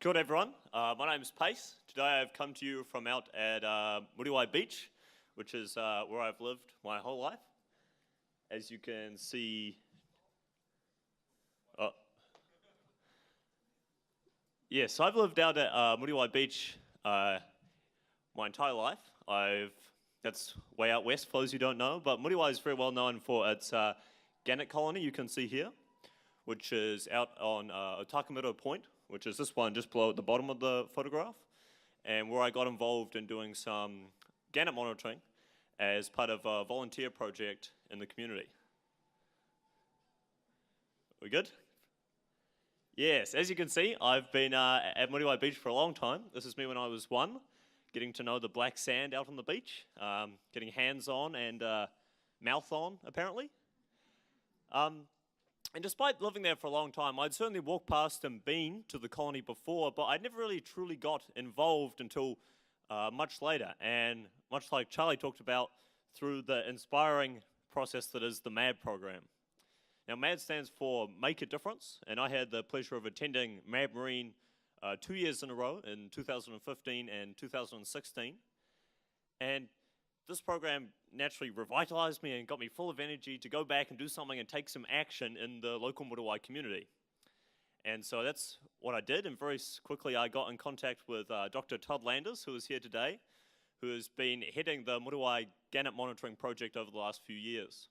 Kia ora everyone, my name is Paice. Today I've come to you from out at Muriwai Beach, which is where I've lived my whole life. As you can see, yes, I've lived out at Muriwai Beach my entire life. That's way out west for those who don't know, but Muriwai is very well known for its gannet colony you can see here, which is out on Otakamiro Point, which is this one just below at the bottom of the photograph, and where I got involved in doing some gannet monitoring as part of a volunteer project in the community. We good? Yes, as you can see, I've been at Muriwai Beach for a long time. This is me when I was 1, getting to know the black sand out on the beach, getting hands on and mouth on, apparently. And despite living there for a long time, I'd certainly walked past and been to the colony before, but I'd never really truly got involved until much later. And much like Charlie talked about, through the inspiring process that is the MAD program. Now, MAD stands for Make a Difference, and I had the pleasure of attending MAD Marine 2 years in a row in 2015 and 2016. And this program naturally revitalized me and got me full of energy to go back and do something and take some action in the local Muriwai community. And so that's what I did, and very quickly I got in contact with Dr. Todd Landers, who is here today, who has been heading the Muriwai Gannet Monitoring Project over the last few years.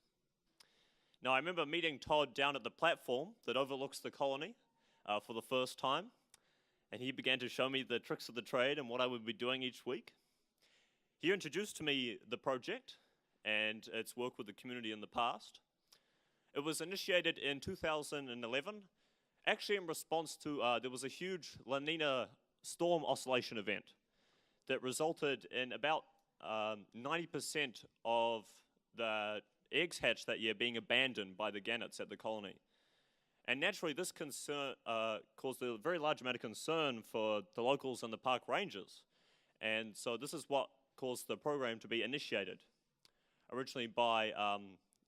Now, I remember meeting Todd down at the platform that overlooks the colony for the first time, and he began to show me the tricks of the trade and what I would be doing each week. He introduced to me the project and its work with the community in the past. It was initiated in 2011, actually in response to, there was a huge La Nina storm oscillation event that resulted in about 90% of the eggs hatched that year being abandoned by the gannets at the colony. And naturally, this concern caused a very large amount of concern for the locals and the park rangers. And so this is what caused the program to be initiated, originally by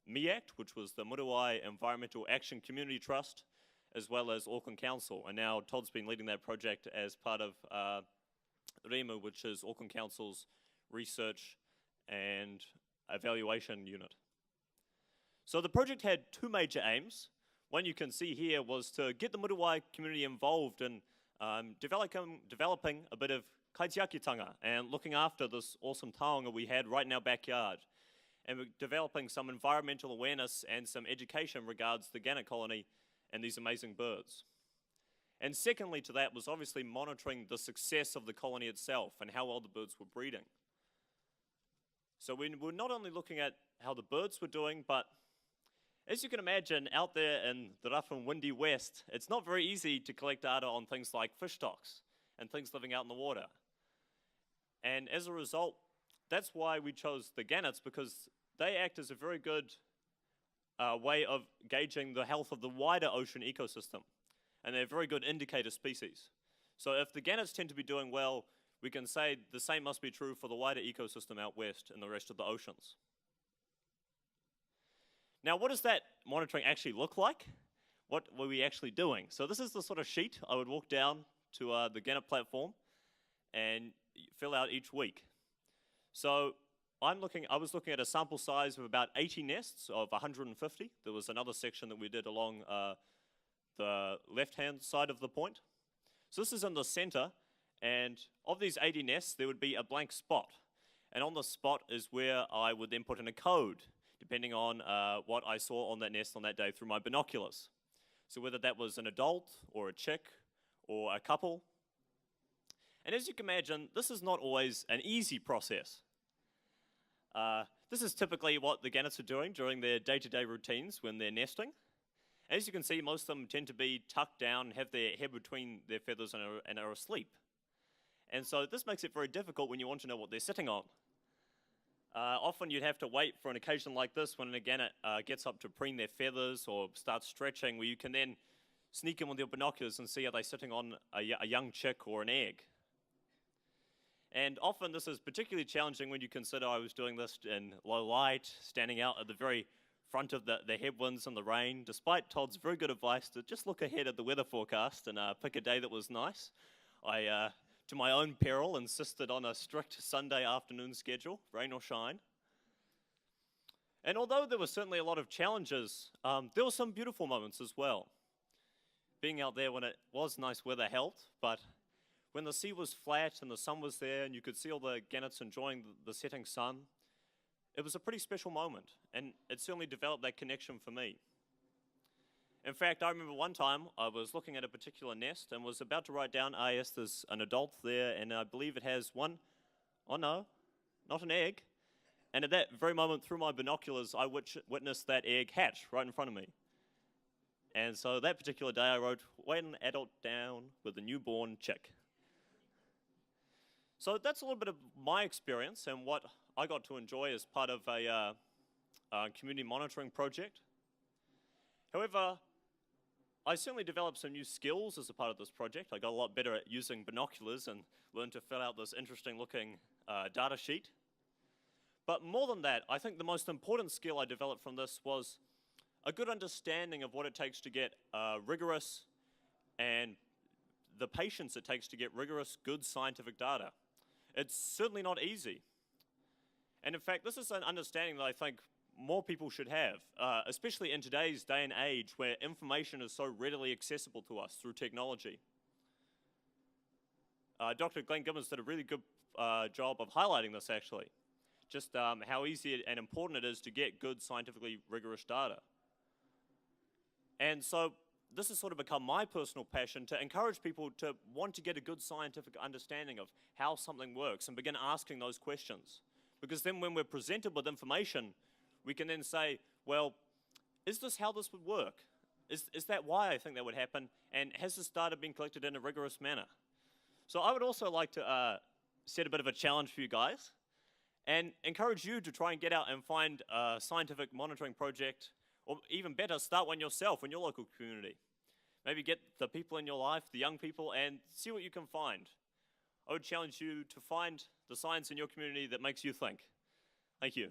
MIACT, which was the Muriwai Environmental Action Community Trust, as well as Auckland Council. And now Todd's been leading that project as part of REMU, which is Auckland Council's research and evaluation unit. So the project had 2 major aims. One you can see here was to get the Muriwai community involved in developing a bit of kaitiakitanga and looking after this awesome taonga we had right in our backyard. And we're developing some environmental awareness and some education regards the gannet colony and these amazing birds. And secondly to that was obviously monitoring the success of the colony itself and how well the birds were breeding. So we were not only looking at how the birds were doing, but as you can imagine, out there in the rough and windy west, it's not very easy to collect data on things like fish stocks and things living out in the water. And as a result, that's why we chose the gannets, because they act as a very good way of gauging the health of the wider ocean ecosystem. And they're a very good indicator species. So if the gannets tend to be doing well, we can say the same must be true for the wider ecosystem out west and the rest of the oceans. Now, what does that monitoring actually look like? What were we actually doing? So this is the sort of sheet I would walk down to the gannet platform and fill out each week. So I was looking at a sample size of about 80 nests of 150. There was another section that we did along the left-hand side of the point. So this is in the center, and of these 80 nests, there would be a blank spot. And on the spot is where I would then put in a code, depending on what I saw on that nest on that day through my binoculars. So whether that was an adult or a chick or a couple. And as you can imagine, this is not always an easy process. This is typically what the gannets are doing during their day-to-day routines when they're nesting. As you can see, most of them tend to be tucked down, have their head between their feathers and are asleep. And so this makes it very difficult when you want to know what they're sitting on. Often you'd have to wait for an occasion like this when a gannet gets up to preen their feathers or starts stretching, where you can then sneak in with your binoculars and see are they sitting on a young chick or an egg. And often this is particularly challenging when you consider I was doing this in low light, standing out at the very front of the headwinds and the rain, despite Todd's very good advice to just look ahead at the weather forecast and pick a day that was nice. I, to my own peril, insisted on a strict Sunday afternoon schedule, rain or shine. And although there were certainly a lot of challenges, there were some beautiful moments as well. Being out there when it was nice weather helped, but when the sea was flat and the sun was there and you could see all the gannets enjoying the setting sun, it was a pretty special moment, and it certainly developed that connection for me. In fact, I remember one time I was looking at a particular nest and was about to write down, yes, there's an adult there, and I believe it has one, oh no, not an egg. And at that very moment, through my binoculars, I witnessed that egg hatch right in front of me. And so that particular day I wrote, "Wait an adult down with a newborn chick." So that's a little bit of my experience and what I got to enjoy as part of a community monitoring project. However, I certainly developed some new skills as a part of this project. I got a lot better at using binoculars and learned to fill out this interesting looking data sheet. But more than that, I think the most important skill I developed from this was a good understanding of what it takes to get rigorous and the patience it takes to get rigorous, good scientific data. It's certainly not easy. And in fact, this is an understanding that I think more people should have, especially in today's day and age where information is so readily accessible to us through technology. Dr. Glenn Gibbons did a really good job of highlighting this actually, just how easy and important it is to get good scientifically rigorous data. And so this has sort of become my personal passion to encourage people to want to get a good scientific understanding of how something works and begin asking those questions. Because then when we're presented with information, we can then say, well, is this how this would work? Is that why I think that would happen? And has this data been collected in a rigorous manner? So I would also like to set a bit of a challenge for you guys and encourage you to try and get out and find a scientific monitoring project, or even better, start one yourself in your local community. Maybe get the people in your life, the young people, and see what you can find. I would challenge you to find the science in your community that makes you think. Thank you.